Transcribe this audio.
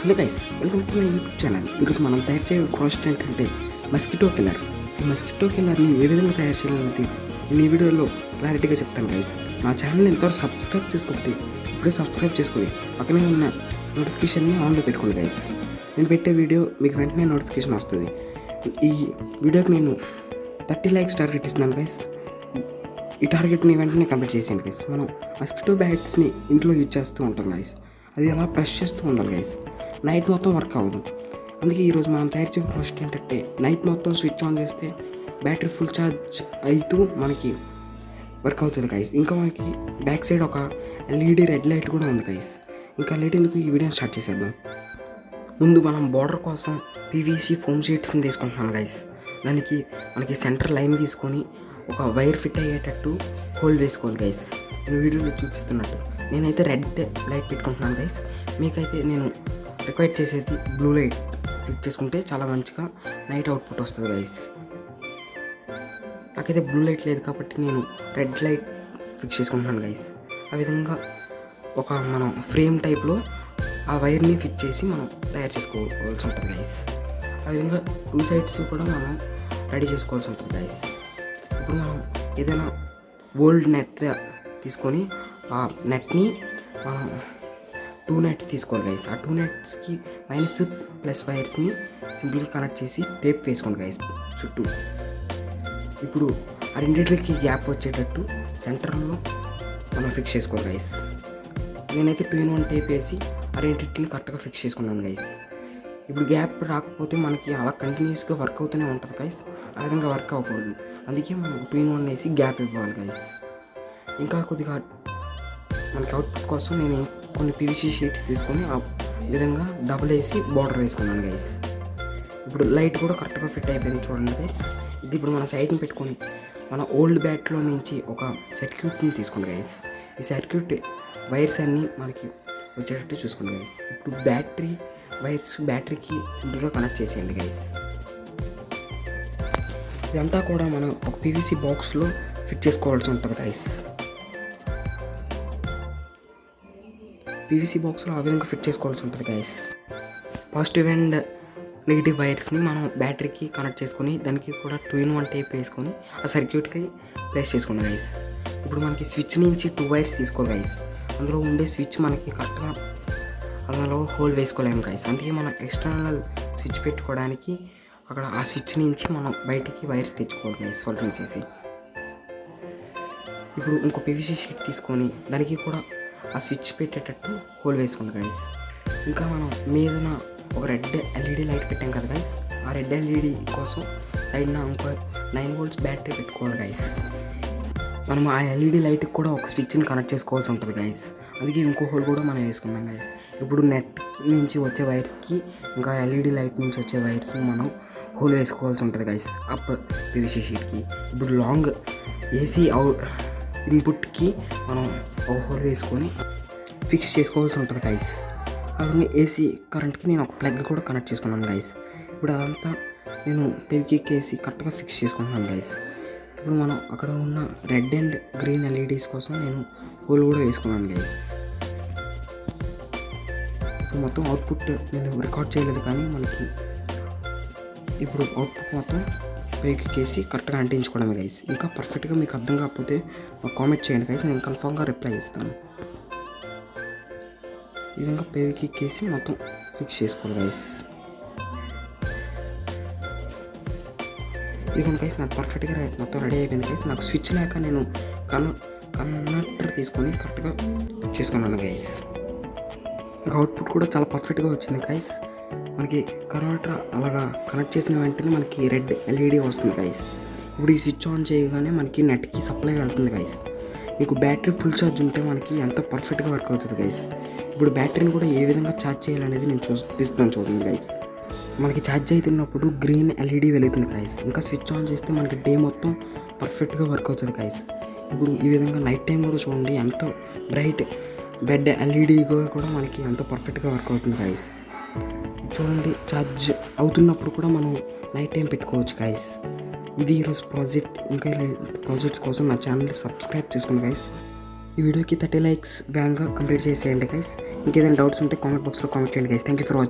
Hello guys, welcome to my YouTube channel. ఈరోజు మనం తయారు చేయే ప్రాజెక్ట్ ఏంటంటే మస్కిటో కిల్లర్. ఈ మస్కిటో కిల్లర్ని ఏ విధంగా తయారు చేయాలనేది నేను ఈ వీడియోలో క్లారిటీగా చెప్తాను గైస్. నా ఛానల్ని ఎంతవరకు సబ్స్క్రైబ్ చేసుకోకపోతే ఇప్పుడే సబ్స్క్రైబ్ చేసుకొని పక్కనే ఉన్న నోటిఫికేషన్ని ఆన్లో పెట్టుకోండి గైస్. నేను పెట్టే వీడియో మీకు వెంటనే నోటిఫికేషన్ వస్తుంది. ఈ వీడియోకి నేను 30 likes టార్గెట్ ఇస్తున్నాను గైస్. ఈ టార్గెట్ని వెంటనే కంప్లీట్ చేసాను గైస్. మనం మస్కిటో బ్యాట్స్ని ఇంట్లో యూజ్ చేస్తూ ఉంటాం గైస్. అది అలా ప్రెస్ చేస్తూ ఉండాలి గైస్. నైట్ మొత్తం వర్క్ అవ్వదు. అందుకే ఈరోజు మనం తయారు చేసే ప్రాజెక్ట్ ఏంటంటే నైట్ మొత్తం స్విచ్ ఆన్ చేస్తే బ్యాటరీ ఫుల్ ఛార్జ్ అవుతూ మనకి వర్క్ అవుతుంది గైస్. ఇంకా మనకి బ్యాక్ సైడ్ ఒక ఎల్ఈడి రెడ్ లైట్ కూడా ఉంది గైస్. ఇంకా లేట్ ఎందుకు ఈ వీడియోని స్టార్ట్ చేసేద్దాం. ముందు మనం బార్డర్ కోసం పీవీసీ ఫోమ్ షీట్స్ని తీసుకుంటున్నాం గైస్. దానికి మనకి సెంటర్ లైన్ తీసుకొని ఒక వైర్ ఫిట్ అయ్యేటట్టు హోల్ వేసుకోవాలి గైస్. నేను వీడియోలో చూపిస్తున్నట్టు నేనైతే రెడ్ లైట్ పెట్టుకుంటున్నాను గైస్. మీకైతే నేను రిక్వైర్ చేసేది బ్లూ లైట్ ఫిట్ చేసుకుంటే చాలా మంచిగా నైట్ అవుట్పుట్ వస్తుంది గైస్. నాకైతే బ్లూ లైట్ లేదు కాబట్టి నేను రెడ్ లైట్ ఫిక్స్ చేసుకుంటున్నాను గైస్. ఆ విధంగా ఒక మనం ఫ్రేమ్ టైప్లో ఆ వైర్ని ఫిట్ చేసి మనం తయారు చేసుకోవాల్సి ఉంటుంది గైస్. ఆ విధంగా 2 sides కూడా మనం రెడీ చేసుకోవాల్సి ఉంటుంది గైస్. ఇప్పుడు మనం ఏదైనా ఓల్డ్ నెట్ తీసుకొని ఆ నెట్ని మనం 2 nets తీసుకోవాలి గైస్. ఆ 2 netsకి మైనస్ ప్లస్ వైర్స్ని సింపుల్గా కనెక్ట్ చేసి టేప్ వేసుకోండి గైస్ చుట్టూ. ఇప్పుడు ఆ రెండింటికి గ్యాప్ వచ్చేటట్టు సెంటర్లో మనం ఫిక్స్ చేసుకోవాలి గైస్. నేనైతే 2-in-1 టేప్ వేసి ఆ రెండింటిని కరెక్ట్గా ఫిక్స్ చేసుకున్నాను గైస్. ఇప్పుడు గ్యాప్ రాకపోతే మనకి అలా కంటిన్యూస్గా వర్క్ అవుతూనే ఉంటుంది గైస్. ఆ విధంగా వర్క్ అవ్వకూడదు. అందుకే మనం 2-in-1 వేసి గ్యాప్ ఇవ్వాలి గైస్. ఇంకా కొద్దిగా మనకి అవుట్పుట్ కోసం నేను కొన్ని పీవీసీ షీట్స్ తీసుకొని ఆ విధంగా డబుల్ వేసి బార్డర్ వేసుకున్నాను గైస్. ఇప్పుడు లైట్ కూడా కరెక్ట్గా ఫిట్ అయిపోయింది చూడండి గైస్. ఇది ఇప్పుడు మన సైడ్ని పెట్టుకొని మన ఓల్డ్ బ్యాట్లో నుంచి ఒక సర్క్యూట్ని తీసుకోండి గైస్. ఈ సర్క్యూట్ వైర్స్ అన్నీ మనకి వచ్చేటట్టు చూసుకోండి గైస్. ఇప్పుడు బ్యాటరీ వైర్స్ బ్యాటరీకి సింపుల్గా కనెక్ట్ చేసేయండి గైస్. ఇదంతా కూడా మనం ఒక పీవీసీ బాక్స్లో ఫిట్ చేసుకోవాల్సి ఉంటుంది గైస్. పీవీసీ బాక్స్లో ఆ విధంగా ఫిట్ చేసుకోవాల్సి ఉంటుంది గైస్. పాజిటివ్ అండ్ నెగిటివ్ వైర్స్ని మనం బ్యాటరీకి కనెక్ట్ చేసుకొని దానికి కూడా 2-in-1 టేప్ వేసుకొని ఆ సర్క్యూట్కి ప్లేస్ చేసుకోండి గైస్. ఇప్పుడు మనకి స్విచ్ నుంచి 2 wires తీసుకోవాలి గైస్. అందులో ఉండే స్విచ్ మనకి కరెక్ట్గా అందులో హోల్ వేసుకోలేము గైస్. అందుకే మనం ఎక్స్టర్నల్ స్విచ్ పెట్టుకోవడానికి అక్కడ ఆ స్విచ్ నుంచి మనం బయటికి వైర్స్ తెచ్చుకోవాలి గైస్ సోల్డరింగ్ చేసి. ఇప్పుడు ఇంకో పీవీసీ షీట్ తీసుకొని దానికి కూడా ఆ స్విచ్ పెట్టేటట్టు హోల్ వేసుకోండి గైస్. ఇంకా మనం మీదన ఒక రెడ్ ఎల్ఈడి లైట్ పెట్టాం కదా గైస్. ఆ రెడ్ ఎల్ఈడి కోసం సైడ్న ఇంకో 9 volts బ్యాటరీ పెట్టుకోవాలి గైస్. మనం ఆ ఎల్ఈడి లైట్కి కూడా ఒక స్విచ్ని కనెక్ట్ చేసుకోవాల్సి ఉంటుంది గైస్. అందుకే ఇంకో హోల్ కూడా మనం వేసుకుందాం గైస్. ఇప్పుడు నెట్ నుంచి వచ్చే వైర్స్కి ఇంకా ఎల్ఈడి లైట్ నుంచి వచ్చే వైర్స్ని మనం హోల్ వేసుకోవాల్సి ఉంటుంది గైస్ అప్ పీవీసీ షీట్కి. ఇప్పుడు లాంగ్ ఏసీ ఇన్పుట్కి మనం ఒక హోల్ వేసుకొని ఫిక్స్ చేసుకోవాల్సి ఉంటుంది గైస్. అలాగే ఏసీ కరెంట్కి నేను ఒక ప్లగ్ కూడా కనెక్ట్ చేసుకున్నాను గైస్. ఇప్పుడు అదంతా నేను పెవికేసి కరెక్ట్గా ఫిక్స్ చేసుకుంటున్నాను గైస్. ఇప్పుడు మనం అక్కడ ఉన్న రెడ్ అండ్ గ్రీన్ ఎల్ఈడీస్ కోసం నేను హోల్ కూడా వేసుకున్నాను గైస్. ఇప్పుడు మొత్తం అవుట్పుట్ నేను రికార్డ్ చేయలేదు కానీ మనకి ఇప్పుడు అవుట్పుట్ మొత్తం పెవికేసి కరెక్ట్గా అంటించుకోవడమే గైస్. ఇంకా పర్ఫెక్ట్గా మీకు అర్థం కాకపోతే మాకు కామెంట్ చేయండి గైస్, నేను కన్ఫామ్గా రిప్లై ఇస్తాను. ఈ విధంగా పెవికేసి మొత్తం ఫిక్స్ చేసుకోవాలి గైస్. ఇదిగోండి గైస్, నాకు పర్ఫెక్ట్గా మొత్తం రెడీ అయిపోయింది గైస్. నాకు స్విచ్ లేక నేను కన్వర్టర్ తీసుకొని కరెక్ట్గా ఫిక్స్ చేసుకున్నాను గైస్. ఇంకా అవుట్పుట్ కూడా చాలా పర్ఫెక్ట్గా వచ్చింది గైస్. మనకి కన్వర్టర్ అలాగా కనెక్ట్ చేసిన వెంటనే మనకి రెడ్ ఎల్ఈడి వస్తుంది గైస్. ఇప్పుడు ఈ స్విచ్ ఆన్ చేయగానే మనకి నెట్కి సప్లై వెళ్తుంది గైస్. మీకు బ్యాటరీ ఫుల్ ఛార్జ్ ఉంటే మనకి ఎంత పర్ఫెక్ట్గా వర్క్ అవుతుంది గైస్. ఇప్పుడు బ్యాటరీని కూడా ఏ విధంగా ఛార్జ్ చేయాలనేది నేను చూపిస్తాను చూడండి గైస్. మనకి ఛార్జ్ అవుతున్నప్పుడు గ్రీన్ ఎల్ఈడి వెలుగుతుంది గైస్. ఇంకా స్విచ్ ఆన్ చేస్తే మనకి డే మొత్తం పర్ఫెక్ట్గా వర్క్ అవుతుంది గైస్. ఇప్పుడు ఈ విధంగా నైట్ టైం కూడా చూడండి ఎంత బ్రైట్ బెడ్ ఎల్ఈడి కూడా మనకి ఎంత పర్ఫెక్ట్గా వర్క్ అవుతుంది గైస్. చూడండి ఛార్జ్ అవుతున్నప్పుడు కూడా మనం నైట్ టైం పెట్టుకోవచ్చు గైస్. ఇది ఈరోజు ప్రాజెక్ట్. ఇంకా ప్రాజెక్ట్స్ కోసం నా ఛానల్ని సబ్స్క్రైబ్ చేసుకోండి గైస్. ఈ వీడియోకి 30 likes వేగంగా కంప్లీట్ చేసేయండి గైస్. ఇంకేదైనా డౌట్స్ ఉంటే కామెంట్ బాక్స్లో కామెంట్ చేయండి guys. Thank you for watching.